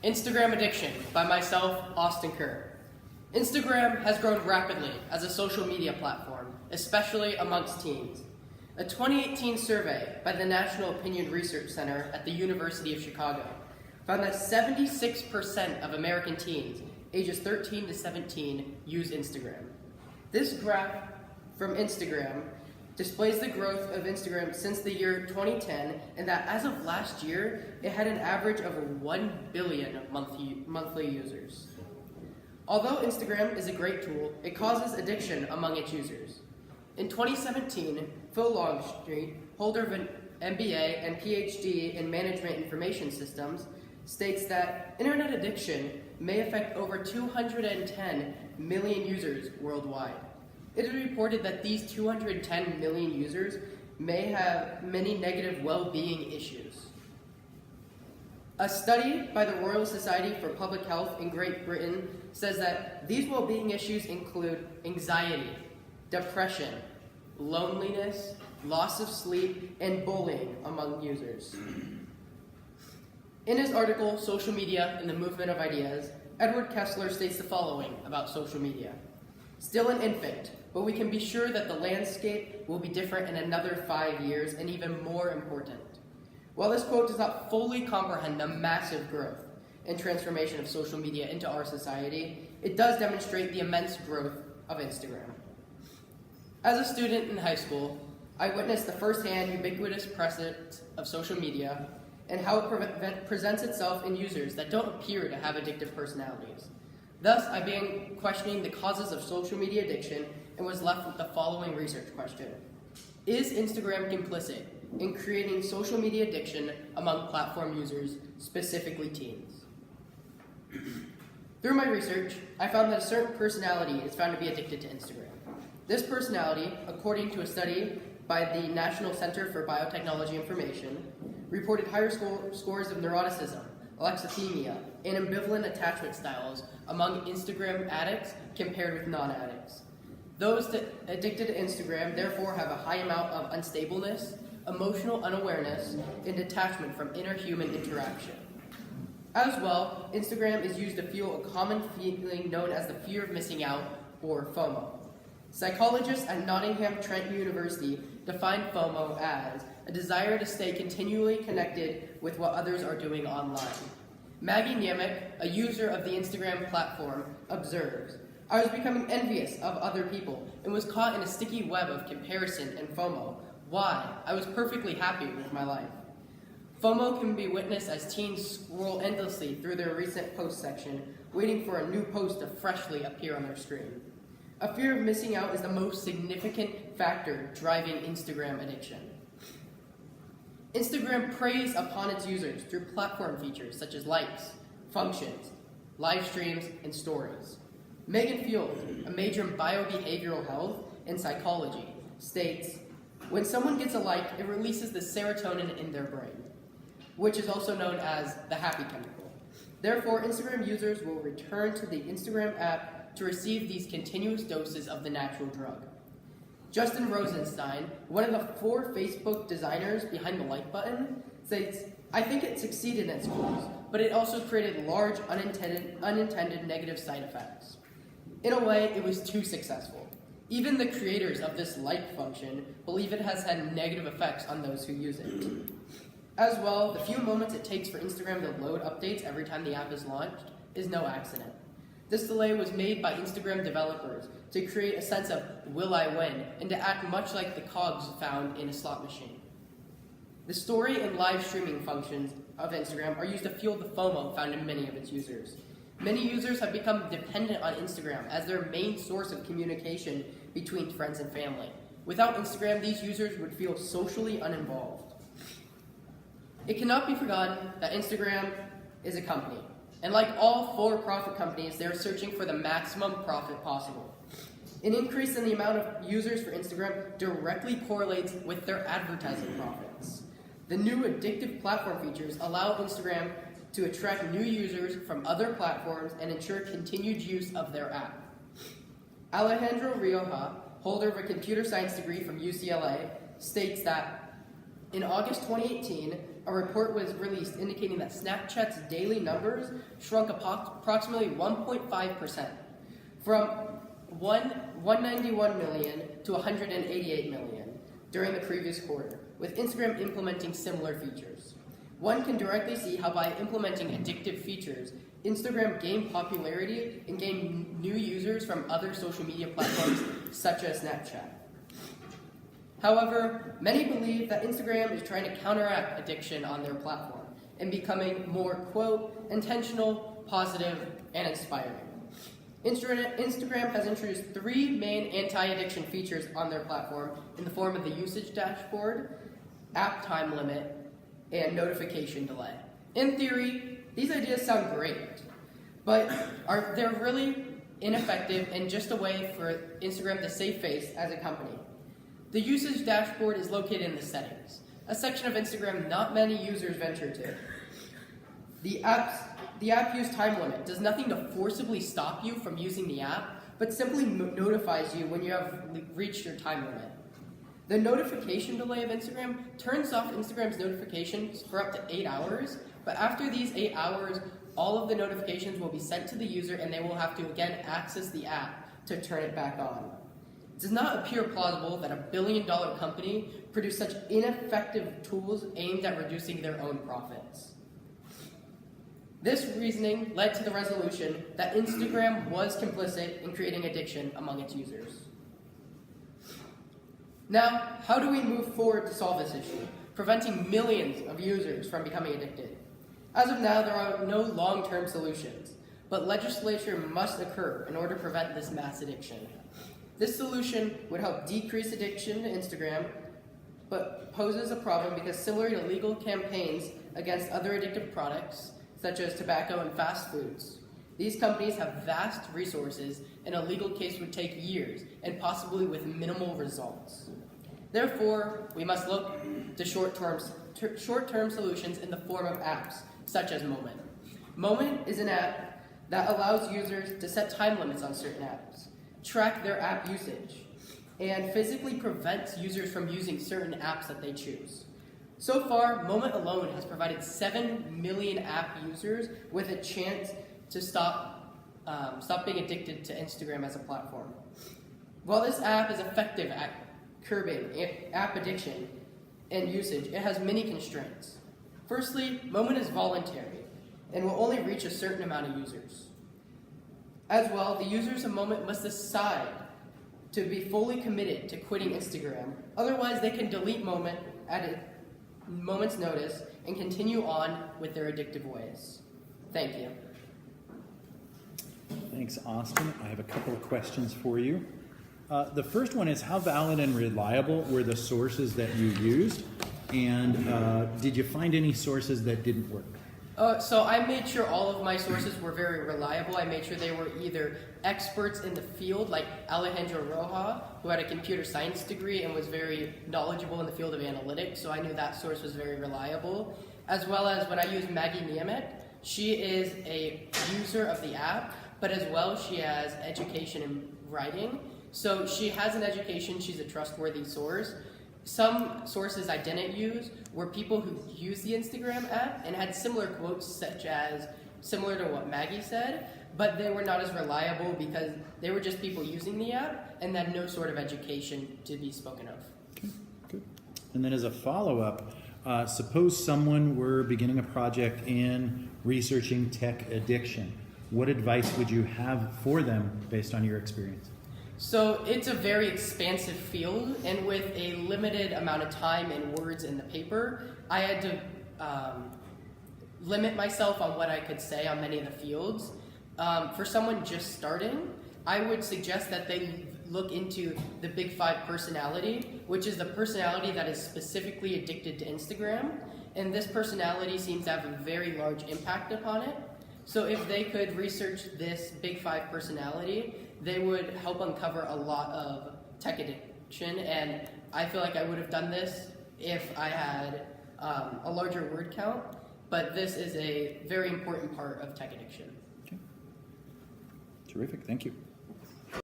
Instagram Addiction by myself, Austin Kerr. Instagram has grown rapidly as a social media platform, especially amongst teens. A 2018 survey by the National Opinion Research Center at the University of Chicago found that 76% of American teens ages 13 to 17 use Instagram. This graph from Instagram displays the growth of Instagram since the year 2010, and that as of last year, it had an average of 1 billion monthly users. Although Instagram is a great tool, it causes addiction among its users. In 2017, Phil Longstreet, holder of an MBA and PhD in Management Information Systems, states that internet addiction may affect over 210 million users worldwide. It is reported that these 210 million users may have many negative well-being issues. A study by the Royal Society for Public Health in Great Britain says that these well-being issues include anxiety, depression, loneliness, loss of sleep, and bullying among users. In his article, Social Media and the Movement of Ideas, Edward Kessler states the following about social media. Still an infant, but we can be sure that the landscape will be different in another 5 years, and even more important. While this quote does not fully comprehend the massive growth and transformation of social media into our society, it does demonstrate the immense growth of Instagram. As a student in high school, I witnessed the first-hand ubiquitous presence of social media and how it presents itself in users that don't appear to have addictive personalities. Thus, I began questioning the causes of social media addiction and was left with the following research question. Is Instagram complicit in creating social media addiction among platform users, specifically teens? Through my research, I found that a certain personality is found to be addicted to Instagram. This personality, according to a study by the National Center for Biotechnology Information, reported higher scores of neuroticism, alexithymia, and ambivalent attachment styles among Instagram addicts compared with non-addicts. Those addicted to Instagram therefore have a high amount of unstableness, emotional unawareness, and detachment from interhuman interaction. As well, Instagram is used to fuel a common feeling known as the fear of missing out, or FOMO. Psychologists at Nottingham Trent University define FOMO as a desire to stay continually connected with what others are doing online. Maggie Niemek, a user of the Instagram platform, observes, I was becoming envious of other people and was caught in a sticky web of comparison and FOMO. Why? I was perfectly happy with my life. FOMO can be witnessed as teens scroll endlessly through their recent post section, waiting for a new post to freshly appear on their screen. A fear of missing out is the most significant factor driving Instagram addiction. Instagram preys upon its users through platform features such as likes, functions, live streams, and stories. Megan Field, a major in biobehavioral health and psychology, states, when someone gets a like, it releases the serotonin in their brain, which is also known as the happy chemical. Therefore, Instagram users will return to the Instagram app to receive these continuous doses of the natural drug. Justin Rosenstein, one of the 4 Facebook designers behind the like button, states, I think it succeeded in its goals, but it also created large unintended negative side effects. In a way, it was too successful. Even the creators of this like function believe it has had negative effects on those who use it. As well, the few moments it takes for Instagram to load updates every time the app is launched is no accident. This delay was made by Instagram developers to create a sense of will I win and to act much like the cogs found in a slot machine. The story and live streaming functions of Instagram are used to fuel the FOMO found in many of its users. Many users have become dependent on Instagram as their main source of communication between friends and family. Without Instagram, these users would feel socially uninvolved. It cannot be forgotten that Instagram is a company. And like all for-profit companies, they are searching for the maximum profit possible. An increase in the amount of users for Instagram directly correlates with their advertising profits. The new addictive platform features allow Instagram to attract new users from other platforms and ensure continued use of their app. Alejandro Rioja, holder of a computer science degree from UCLA, states that in August 2018, a report was released indicating that Snapchat's daily numbers shrunk approximately 1.5%, from 191 million to 188 million during the previous quarter, with Instagram implementing similar features. One can directly see how by implementing addictive features, Instagram gained popularity and gained new users from other social media platforms such as Snapchat. However, many believe that Instagram is trying to counteract addiction on their platform and becoming more, quote, intentional, positive, and inspiring. Instagram has introduced 3 main anti-addiction features on their platform in the form of the usage dashboard, app time limit, and notification delay. In theory, these ideas sound great, but they're really ineffective and just a way for Instagram to save face as a company. The usage dashboard is located in the settings, a section of Instagram not many users venture to. The app use time limit does nothing to forcibly stop you from using the app, but simply notifies you when you have reached your time limit. The notification delay of Instagram turns off Instagram's notifications for up to 8 hours, but after these 8 hours, all of the notifications will be sent to the user and they will have to again access the app to turn it back on. It does not appear plausible that a billion-dollar company produced such ineffective tools aimed at reducing their own profits. This reasoning led to the resolution that Instagram was complicit in creating addiction among its users. Now, how do we move forward to solve this issue, preventing millions of users from becoming addicted? As of now, there are no long-term solutions, but legislation must occur in order to prevent this mass addiction. This solution would help decrease addiction to Instagram, but poses a problem because similar to legal campaigns against other addictive products, such as tobacco and fast foods, these companies have vast resources and a legal case would take years and possibly with minimal results. Therefore, we must look to short-term solutions in the form of apps, such as Moment. Moment is an app that allows users to set time limits on certain apps, track their app usage, and physically prevents users from using certain apps that they choose. So far, Moment alone has provided 7 million app users with a chance to stop being addicted to Instagram as a platform. While this app is effective at curbing app addiction and usage, it has many constraints. Firstly, Moment is voluntary and will only reach a certain amount of users. As well, the users of Moment must decide to be fully committed to quitting Instagram. Otherwise, they can delete Moment at a moment's notice and continue on with their addictive ways. Thank you. Thanks, Austin. I have a couple of questions for you. The first one is, how valid and reliable were the sources that you used? And did you find any sources that didn't work? So I made sure all of my sources were very reliable. I made sure they were either experts in the field, like Alejandro Roja, who had a computer science degree and was very knowledgeable in the field of analytics, so I knew that source was very reliable. As well as when I used Maggie Niemet, she is a user of the app, but as well she has education in writing. So she has an education, she's a trustworthy source. Some sources I didn't use were people who used the Instagram app and had similar quotes similar to what Maggie said, but they were not as reliable because they were just people using the app and had no sort of education to be spoken of. Okay, good. And then as a follow-up, suppose someone were beginning a project in researching tech addiction. What advice would you have for them based on your experience? So it's a very expansive field, and with a limited amount of time and words in the paper, I had to limit myself on what I could say on many of the fields. For someone just starting, I would suggest that they look into the Big Five personality, which is the personality that is specifically addicted to Instagram, and this personality seems to have a very large impact upon it. So if they could research this Big Five personality, they would help uncover a lot of tech addiction, and I feel like I would have done this if I had a larger word count, but this is a very important part of tech addiction. Okay. Terrific, thank you.